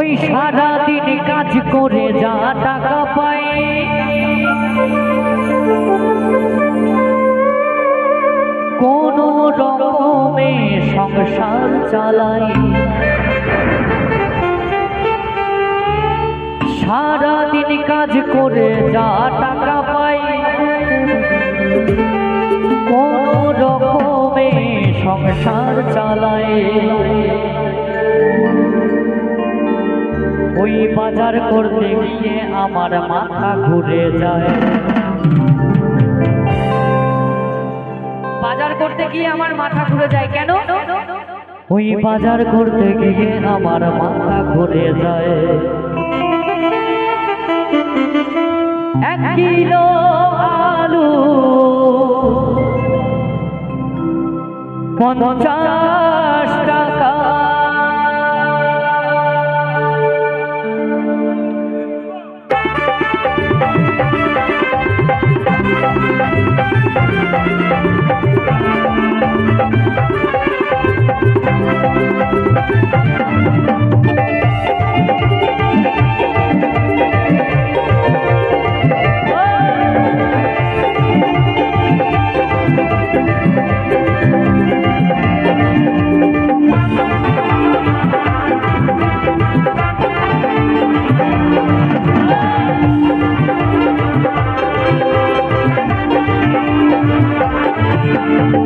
ওই সারাদিন কাজ করে যা টাকা পাই কোন রকমে সংসার চালাই। সারাদিন কাজ করে যা টাকা পাই কোন রকমে সংসার চালাই। ওই বাজার করতে গিয়ে আমার মাথা ঘুরে যায়। বাজার করতে গিয়ে আমার মাথা ঘুরে যায় কেন? ওই বাজার করতে গিয়ে আমার মাথা ঘুরে যায়। 1 কিলো আলু 50 টাকা।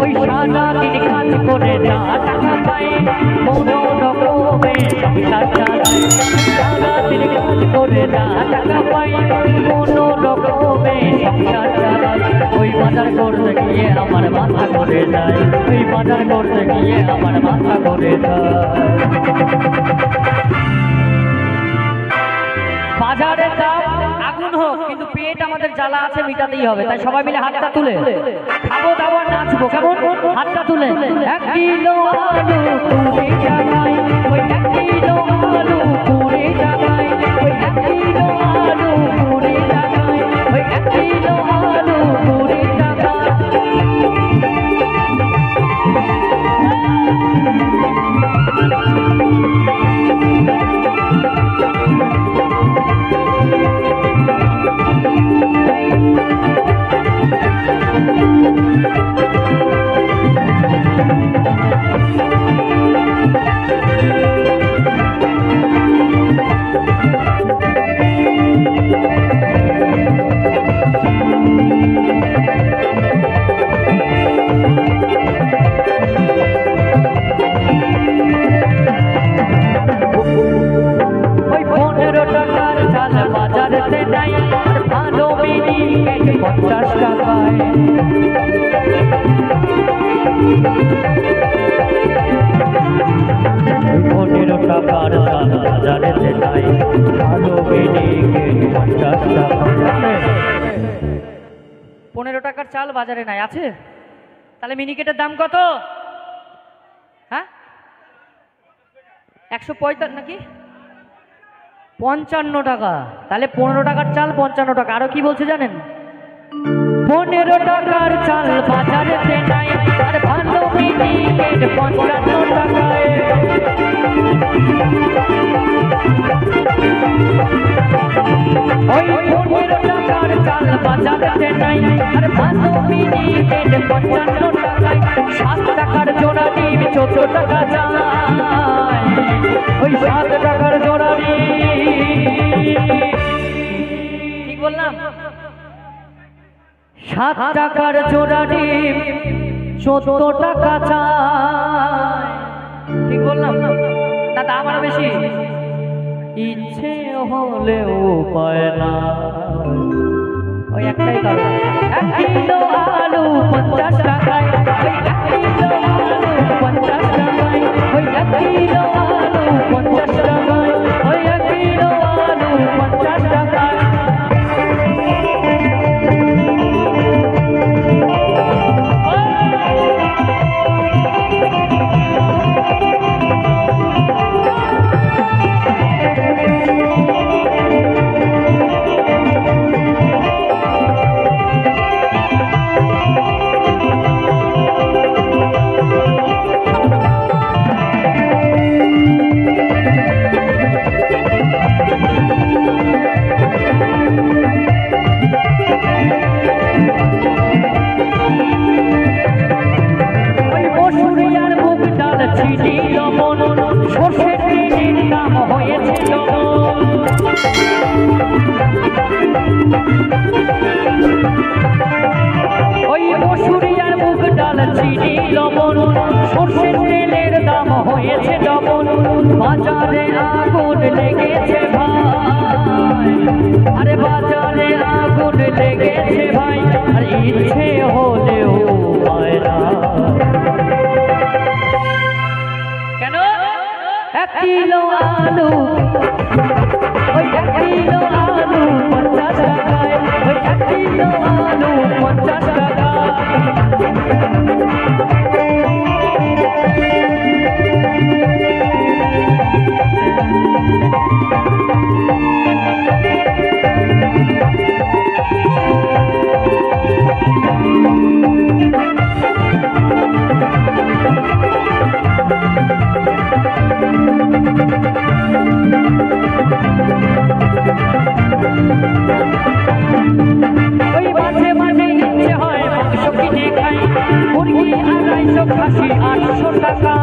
ওই সারাদিন কাজ করে যা টাকা পাই কোন রকমে সংসার চালাই। সারাদিন কাজ করে যা টাকা পাই কোন রকমে সংসার চালাই। ওই বাজার করতে গিয়ে আমার মাথা ঘুরে যায়। ওই বাজার করতে গিয়ে আমার মাথা ঘুরে যায়। বাজারে দাম আগুন হোক কিন্তু পেট আমাদের জ্বালা আছে মিটাতেই হবে। তাই সবাই মিলে হাতটা তুলে খাবো দাবো নাচবো কেমন? হাতটা তুলে 1 কিলো আলু 20 টাকায়। ওই 1 কিলো আলু 20 টাকায়। ওই 1 কিলো আলু 20 টাকায়। ওই 1 কিলো আলু 20 টাকায়। ওই 15 টাকার চাল বাজারেতে নাই আর ভালো মিনিকেট 50 টাকায়। 15 টাকার চাল বাজারেতে নাই ভালো মিনিকেট 50 টাকায়। 15 টাকার চাল বাজারে নাই আছে? তাহলে মিনিকেটের দাম কত? হ্যাঁ 145 নাকি 55 টাকা। তাহলে 15 টাকার চাল 55 টাকা। আরো কি বলছে জানেন? 15 টাকার চাল বাজারেতে নাই আর ভালো মিনিকেট 55 টাকায়। ওই 15 টাকার চাল বাজারেতে নাই আর ভালো মিনিকেট 55 টাকায়। 7 টাকার জোড়া ডিম 14 টাকা যায়। ওই 7 টাকার জোড়া ডিম ঠিক বললাম? 7 টাকার জোড়া ডিম 14 টাকা চায়। ঠিক বললাম না? দাম আরো বেশি। ইচ্ছে হলেও পায় না। ওই একটাই কারণ 1 কিলো আলু 50 টাকায়। ওই 1 কিলো আলু 50 টাকায়। ওই 1 কিলো আলু 50 টাকায়। ওই 1 কিলো আলু 50 টাকায়। চিনি লবণ সর্ষের তেলের দাম হয়েছে ডবল। ওই মসুরি আর মুগ ডাল চিনি লবণ সর্ষের তেলের দাম হয়েছে ডবল। বাজারে আগুন লেগেছে ভাই, আরে বাজারে আগুন লেগেছে ভাই, আর ইচ্ছে হলেও পায় না। কেন? 1 কিলো আলু, ওই 1 কিলো আলু 50 টাকায়, ওই 1 কিলো আলু 50 টাকা। ওই মাঝে মাঝে ইচ্ছে হয় মাংস কিনে খাই, মুরগি 250 খাসি 800 টাকা।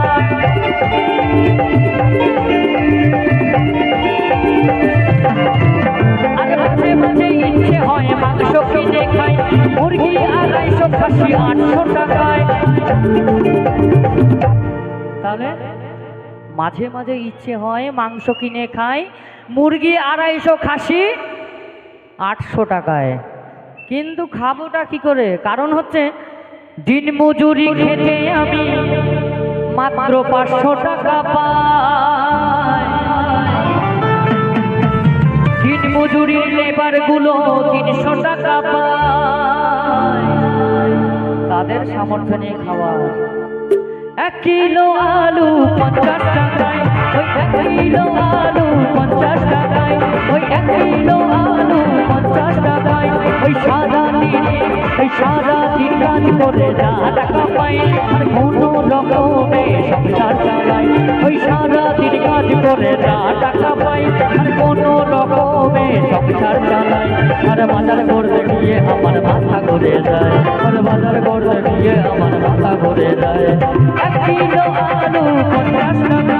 আর মাঝে মাঝে ইচ্ছে হয় মাংস কিনে খাই, মুরগি 250 খাসি 800 টাকায়। তাহলে মাঝে মাঝে ইচ্ছে হয় মাংস কিনে খাই, মুরগি 250 খাসি 800 টাকায়, কিন্তু খাবোটা কি করে? কারণ হচ্ছে দিন মজুরি খেতে আমি মাত্র 500 টাকা পাই। দিন মজুরির লেবার গুলো 300 টাকা পায়, তাদের সামর্থ্য নিয়ে খাওয়া। 1 কিলো আলু 50 টাকায়, ওই 1 কিলো আলু 50 টাকায়, ওই 1 কিলো আলু 50 টাকায়। ওই সারা দিন কাজ করে যা টাকা পাই, আর কোনো রকমে সংসার চালাই। ওই সারা দিন কাজ করে যা টাকা পাই, আর কোনো রকমে সংসার চালাই। আর বাজার করতে গিয়ে আমার মাথা ঘুরে যায়, আর বাজার করতে গিয়ে আমার মাথা ঘুরে যায়। 1 কিলো আলু 50 টাকা।